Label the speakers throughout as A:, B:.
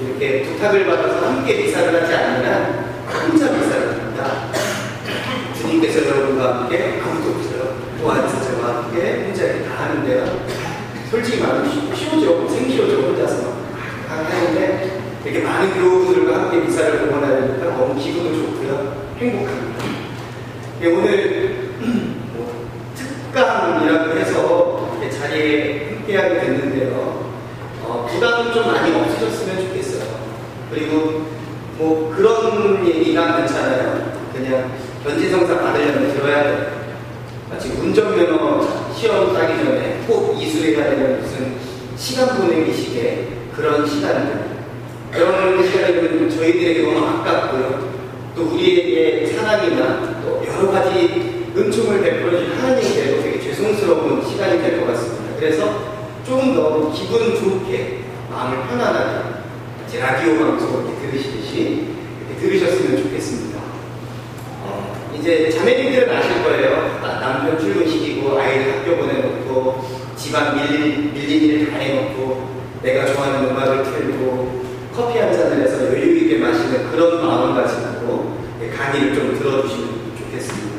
A: 이렇게 부탁을 받아서 함께 미사를 하지 않는 한 혼자 미사를 합니다. 주님께서 여러분과 함께 아무도 없어요. 보안에서 저와 함께 혼자 이렇게 다 하는데요. 솔직히 말하면 쉬워져, 생쉬워져 혼자서 하는데 이렇게 많은 교우들과 함께 미사를 공헌하니까 너무 기분도 좋고요. 행복합니다. 오늘 특강이라고 해서 이렇게 자리에 함께하게 됐는데요. 부담은 좀 많이 없으셨으면 좋겠어요. 그리고 뭐 그런 얘기가 많잖아요. 그냥 견진성사 받으려면 들어야 돼요. 마치 운전면허 시험 따기 전에 꼭 이수해야 되는 무슨 시간 보내기식의 그런 시간들. 그런 시간이면 저희들에게 너무 아깝고요. 또 우리에게 사랑이나 또 여러 가지 은총을 베풀어준 하나님께도 되게 죄송스러운 시간이 될 것 같습니다. 그래서 좀 더 기분 좋게 마음을 편안하게 제 라디오 방송 이렇게 들으시듯이 이렇게 들으셨으면 좋겠습니다. 이제 자매님들은 아실 거예요. 남편 출근시키고 아이들 학교 보내놓고 집안 밀린 일을 다 해놓고 내가 좋아하는 음악을 틀고 커피 한 잔을 해서 여유 있게 마시는 그런 마음가짐으로 강의를 좀 들어주시면 좋겠습니다.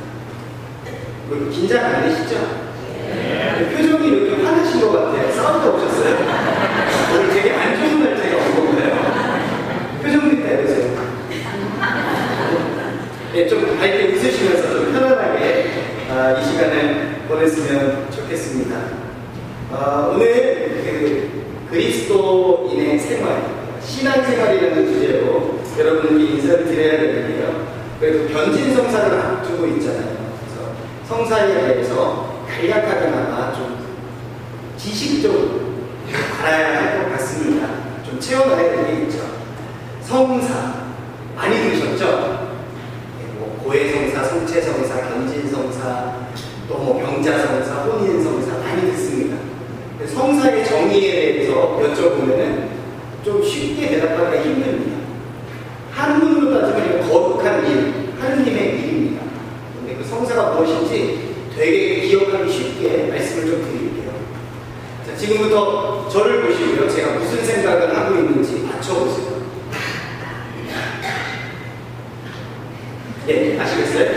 A: 긴장 안 되시죠? 네. 표정이 이렇게 화나신 것 같아요. 싸우다 오셨어요? 오늘 되게 안 좋은 날 제가 온 건가요? 표정 좀 해보세요. 네, 좀 밝게 웃으시면서 좀 편안하게 이 시간을 보냈으면 좋겠습니다. 오늘 그리스도인의 생활, 신앙생활이라는 주제로 여러분께 인사를 드려야 되는데요. 그래도 견진성사를 앞두고 있잖아요. 그래서 성사에 대해서 간략하게나마 좀 지식적으로 알아야 할 것 같습니다. 좀 채워놔야 될 게 있죠. 성사 많이 들으셨죠? 뭐 고해성사, 성체성사, 견진성사, 또 뭐 병자성사, 혼인성사 많이 듣습니다. 성사의 정의에 대해서 여쭤보면은 좀 쉽게 대답하기가 힘듭니다. 한문으로 따지면 거룩한 일, 하느님의 일입니다. 근데 그 성사가 무엇인지 되게 기억하기 쉽게 말씀을 좀 드릴게요. 자, 지금부터 저를 보시고요. 제가 무슨 생각을 하고 있는지 맞춰보세요. 예, 아시겠어요?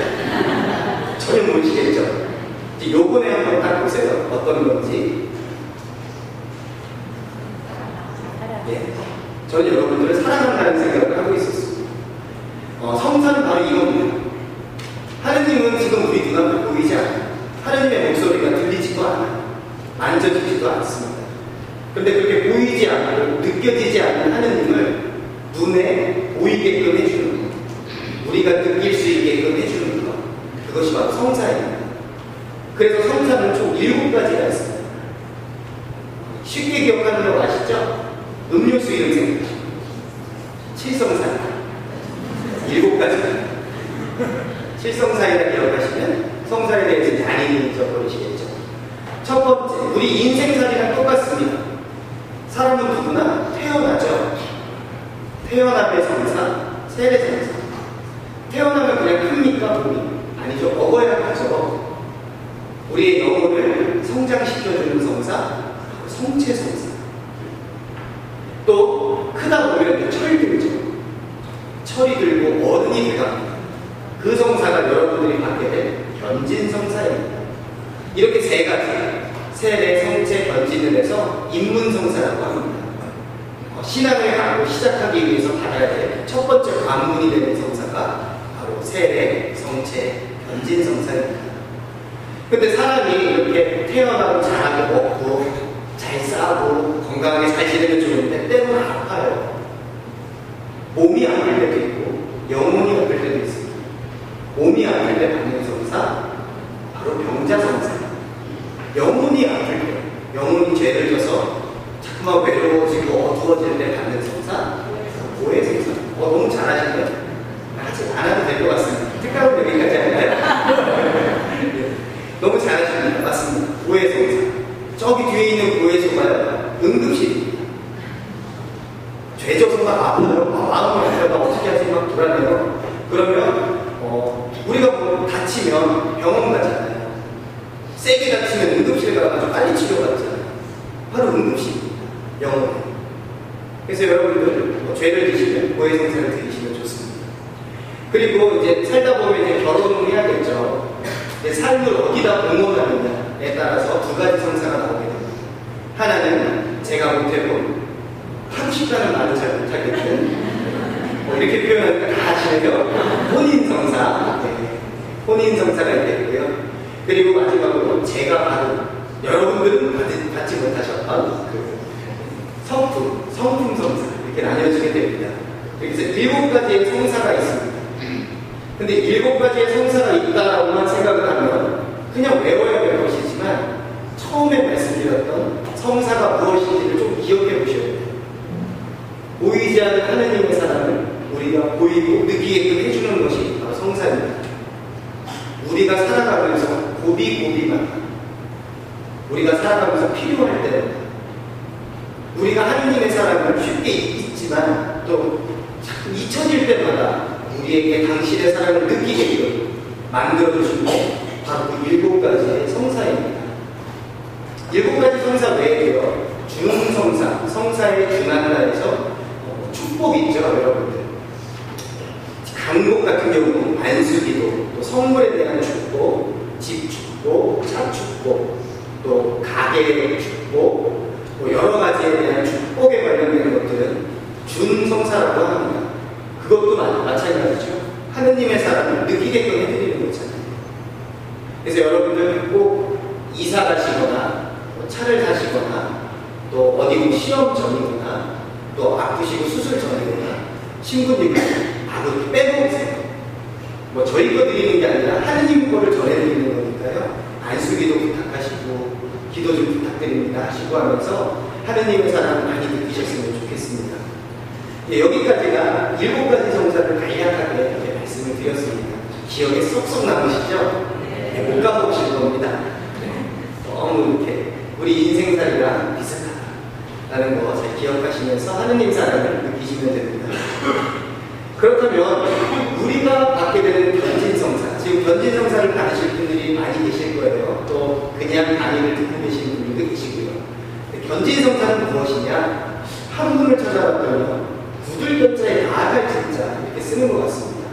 A: 전혀 모르시겠죠? 이제 요번에 한번 딱 보세요. 어떤 건지. 예, 저는 여러분들을 사랑한다는 생각을 하고 있었습니다. 성사는 바로 이겁니다. 하느님은 지금 우리 눈앞에 보이지 않아요. 하느님의 목소리가 들리지도 않아요. 만져지지도 않습니다. 그런데 그렇게 보이지 않고 느껴지지 않는 하느님을 눈에 보이게끔 해주는 것, 우리가 느낄 수 있게끔 해주는 것, 그것이 바로 성사입니다. 그래서 성사는 총 7가지가 있습니다. 쉽게 기억하는 거 아시죠? 음료수 이름 생각하시고 7성사입니다. 7가지. 7성사이라 기억하시면 성사에 대해서 이제 안이 잊어버리시겠죠. 첫 번째, 우리 인생살이랑 똑같습니다. 사람은 누구나 태어나죠. 태어남의 성사, 세례성사. 태어나면 그냥 큽니까? 몸이? 아니죠. 먹어야 하죠. 우리의 영혼을 성장시켜주는 성사, 성체성사. 또 크다 보면 철이 들죠. 철이 들고 어른이 돼갑니다. 그 성사가 여러분들이 받게 된 견진성사입니다. 이렇게 3가지, 세례, 성체, 견진을 해서 입문성사라고 합니다. 신앙을 갖고 시작하기 위해서 받아야 될 첫 번째 관문이 되는 성사가 바로 세례, 성체, 견진성사입니다. 근데 사람이 이렇게 태어나고 자라고 먹고 잘 싸고 건강하게 잘 지내면 좋은데 때로는 아파요. 몸이 아플 때도 있고 영혼이 아플 때도 있습니다. 몸이 아플 때 받는 성사 바로 병자성사. 영혼이 아플 때, 영혼이 죄를 져서 자꾸만 외로워지고 어두워질 때 받는 성사 고해성사. 너무 잘하시네요. 하지 않아도 될 것 같습니다. 특가로 여기까지 할까요? 너무 잘하십니다. 맞습니다. 고해성사. 저기 뒤에 있는 고해소가요, 응급실입니다. 죄져서가 아파요. 마음이 아파요. 어떻게 하지? 막 불안해요. 그러면 우리가 뭐 다치면 병원 가잖아요. 세게 다치면 응급실에 가서 빨리 치료받잖아요. 바로 응급실입니다. 영혼에. 그래서 여러분들 죄를 지시면 고해성사를 드리시면 좋습니다. 그리고 이제 살다 보면 이제 결혼을 해야겠죠. 이제 삶을 어디다 공헌하느냐에 따라서 두 가지 성사가 나오게 됩니다. 하나는 제가 못해본 하고 싶다는 말을 잘 못하겠는 이렇게 표현하니까 다 아시네요. 혼인성사. 네. 혼인성사가 있겠고요. 그리고 마지막으로 제가 받은, 여러분들은 받지 못하셨던 그 성품 성사. 이렇게 나뉘어지게 됩니다. 그래서 7가지의 성사가 있습니다. 근데 7가지의 성사가 있다라고만 생각을 하면 그냥 외워야 될 것이지만 처음에 말씀드렸던 성사가 무엇인지를 좀 기억해 보셔야 돼요. 보이지 않는 하느님의 사랑을 우리가 보이고 느끼게끔 해주는 것이 바로 성사입니다. 우리가 살아가면서 고비고비마다, 우리가 살아가면서 필요할 때마다, 우리가 하느님의 사랑을 쉽게 잊지만 또 잊혀질 때마다 우리에게 당신의 사랑을 느끼게끔 만들어주신 게 바로 그 7가지의 성사입니다. 7가지 성사 외에도요, 준성사, 성사의 준한다에서 축복 있죠, 여러분들. 강복 같은 경우는 안수기도, 또 선물에 대한 축복, 집 축복, 차 축복, 또 가게 축복, 또 여러 가지에 대한 축복에 관련된 것들은 준성사라고 합니다. 그것도 마찬가지죠. 하느님의 사랑을 느끼게끔 해드리는 거잖아요. 그래서 여러분들 꼭 이사 가시거나, 차를 사시거나, 또 어디 뭐 시험 전이거나, 또 아프시고 수술 전이거나, 신부님을 그렇게 빼놓으세요. 뭐 저희 거 드리는 게 아니라 하느님 거를 전해드리는 거니까요. 안수기도 부탁하시고, 기도 좀 부탁드립니다 하시고 하면서 하느님의 사랑을 많이 느끼셨으면 좋겠습니다. 예, 여기까지가 7가지 성사를 간략하게 말씀을 드렸습니다. 기억에 쏙쏙 남으시죠? 네, 못 까먹으실 겁니다. 너무 이렇게 우리 인생살이랑 비슷하다라는 거 잘 기억하시면서 하느님 사랑을 느끼시면 됩니다. 그렇다면 우리가 받게 되는 변진성사, 지금 변진성사를 받으실 분들이 많이 계실 거예요. 또 그냥 강의를 듣고 계시는 분들도 계시고요. 변진성사는 무엇이냐? 한 분을 찾아봤더니 굳을견자에 나아갈 진자 이렇게 쓰는 것 같습니다.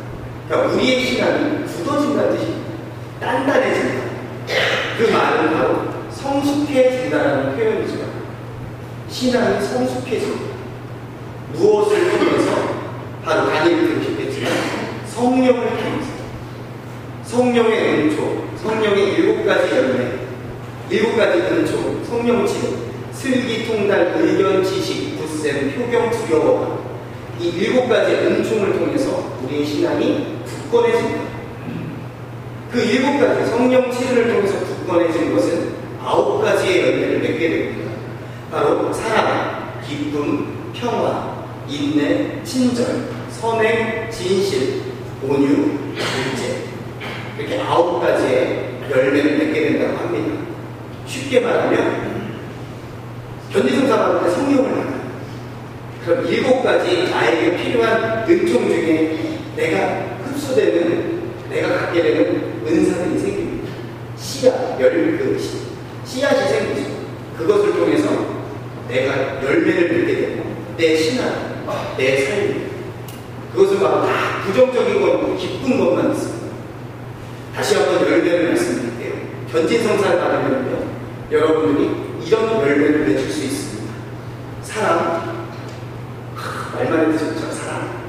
A: 그러니까 우리의 신앙이 굳어진다는 뜻입니다. 단단해진다. 그 말은 바로 성숙해진다는 표현이죠. 신앙이 성숙해진다. 무엇을 통해서? 바로 단위를 들으셨겠지만 성령을 통해서, 성령의 은총, 성령의 7가지 열매, 7가지 은총, 성령치료, 슬기통달, 의견, 지식, 굳셈, 표경, 두려워, 이 7가지 은총을 통해서 우리의 신앙이 굳건해집니다. 그 7가지 성령 치료를 통해서 굳건해진 것은 9가지의 열매를 맺게 됩니다. 바로 사랑, 기쁨, 평화, 인내, 친절, 선행, 진실, 온유, 절제, 이렇게 9가지의 열매를 맺게 된다고 합니다. 쉽게 말하면 견디성사 받을 때 성령을 받아요. 그럼 7가지 나에게 필요한 은총 중에 내가 흡수되는, 내가 갖게 되는 은사들이 생깁니다. 씨앗, 씨앗이 생기죠. 그것을 통해서 내가 열매를 맺게 되고 내 신앙, 내 삶, 그것은 바로 다 부정적인 것, 기쁜 것만 있습니다. 다시 한번 열매를 말씀드릴게요. 견진성사를 받으면요, 여러분들이 이런 열매를 맺을 수 있습니다. 사랑, 말만 해도 좋죠. 사랑.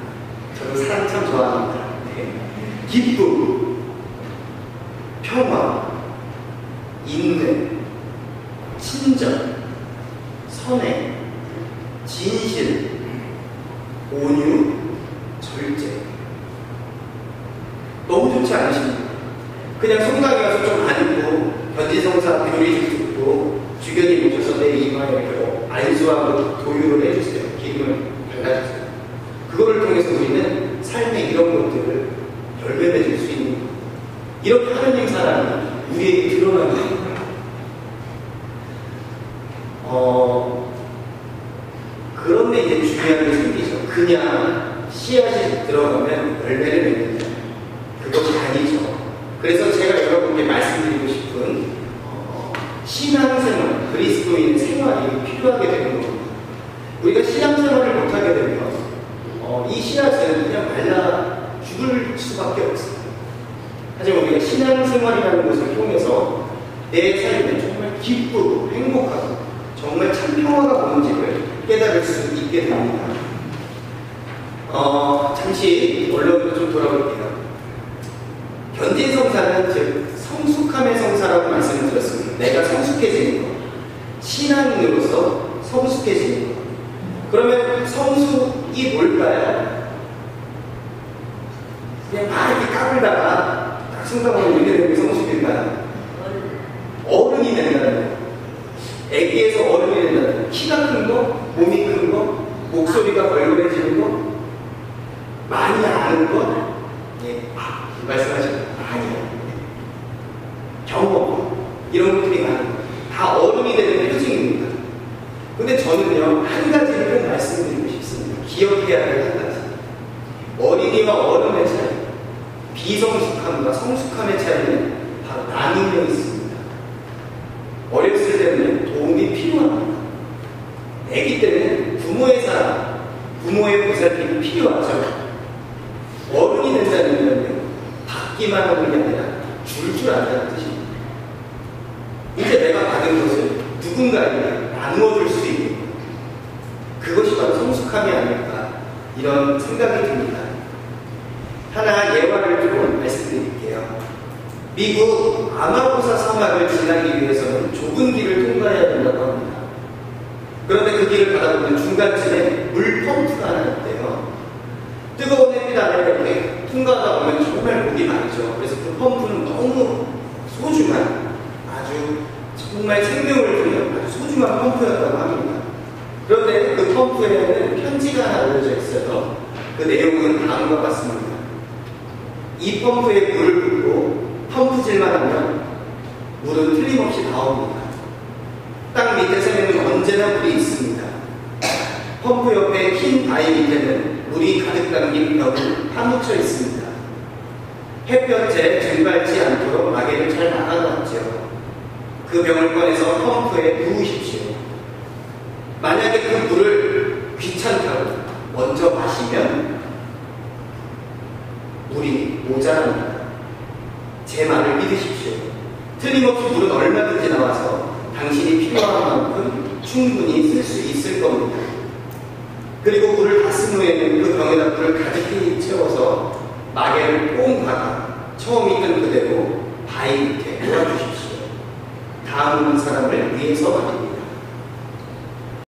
A: 저는 사랑 참 좋아합니다. 네. 기쁨, 평화, 인내, 친절, 선행, 진실, 온유, 절제. 너무 좋지 않으십니까? 그냥 성당에 가서 좀 앉고 견진성사 교리 좀 듣고 주교님 오셔서 내 이마에 이렇게 안수하고 도유를 해주세요. 기름을 발라주세요. 그거를 통해서 우리는 삶의 이런 것들을 열매 맺을 수 있는 거예요. 이렇게 하느님 사랑이 우리에게 드러나는 거예요. 그런데 이제 중요한 게 생기죠. 그냥 씨앗이 들어가면 열매를 맺는다. 그것이 아니죠. 그래서 제가 여러분께 말씀드리고 싶은 신앙생활, 그리스도인의 생활이 필요하게 되는 겁니다. 우리가 신앙생활을 이 씨앗은 그냥 말라 죽을 수밖에 없습니다. 하지만 우리가 신앙생활이라는 것을 통해서 내 삶에 정말 기쁘고 행복하고 정말 참 평화가 뭔지를 깨달을 수 있게 됩니다. 잠시 원론으로 좀 돌아볼게요. 견진성사는 즉 성숙함의 성사라고 말씀을 드렸습니다. 내가 성숙해지는 것, 신앙인으로서 성숙해지는 것. 그러면 성숙이 뭘까요? 그냥 막 이렇게 까불다가 딱 순간으로 이렇게 되는 게 성숙일까요? 어른이 된다는 거예요. 애기에서 어른이 된다는 거예요. 키가 큰 거, 몸이 큰 거, 목소리가 걸걸해지는 거, 많이 아는 것, 말씀하신 많이 경험, 이런 것들이 많은 거. 다 어른이 되는 표징입니다. 근데 저는요, 한 가지를 꼭 말씀드리고 싶습니다. 기억해야 될 한 가지. 어린이와 어른의 차이, 비성숙함과 성숙함의 차이는 바로 나누며 있습니다. 어렸을 때는 도움이 필요합니다. 아기 때는 부모의 사랑, 부모의 보살핌이 필요하죠. 어른이 된다는 받기만 하는 게 아니라 줄 안다는 뜻입니다. 이제 내가 받은 것을 누군가에게 나누어 줄 수 있는 것. 그것이 바로 성숙함이 아닐까, 이런 생각이 듭니다. 하나 예화를 좀 말씀드릴게요. 미국 아마고사 사막을 지나기 위해서는 좁은 길을 통과해야 된다고 합니다. 그런데 그 길을 가다 보면 중간쯤에 물 펌프가 하나 있대요. 뜨거운 햇빛 아래 이렇게 통과하다 보면 정말 목이 마르죠. 그래서 그 펌프는 너무 소중한, 아주 정말 생명을 주는 아주 소중한 펌프였다고 합니다. 그런데 그 펌프에는 편지가 하나 올려져 있어요. 그 내용은 다음과 같습니다. 이 펌프에 물을 붓고 펌프질만 하면 물은 틀림없이 나옵니다. 땅 밑에서는 언제나 물이 있습니다. 펌프 옆에 흰 바위 밑에는 물이 가득 담긴 벽이 파묻혀 있습니다. 햇볕에 증발치 않도록 마개를 잘 막아놨죠. 그 병을 꺼내서 펌프에 부으십시오. 만약에 그 물을 귀찮다고 먼저 마시면 물이 모자랍니다. 제 말을 믿으십시오. 틀림없이 물은 얼마든지 나와서 당신이 필요한 만큼 충분히 쓸 수 있을 겁니다. 그리고 물을 다 쓴 후에는 그 병에다 물을 가득히 채워서 마개를 뽕 박아 처음 있던 그대로 바위 밑에 놓아주십시오. 다음 오는 사람을 위해서 말입니다.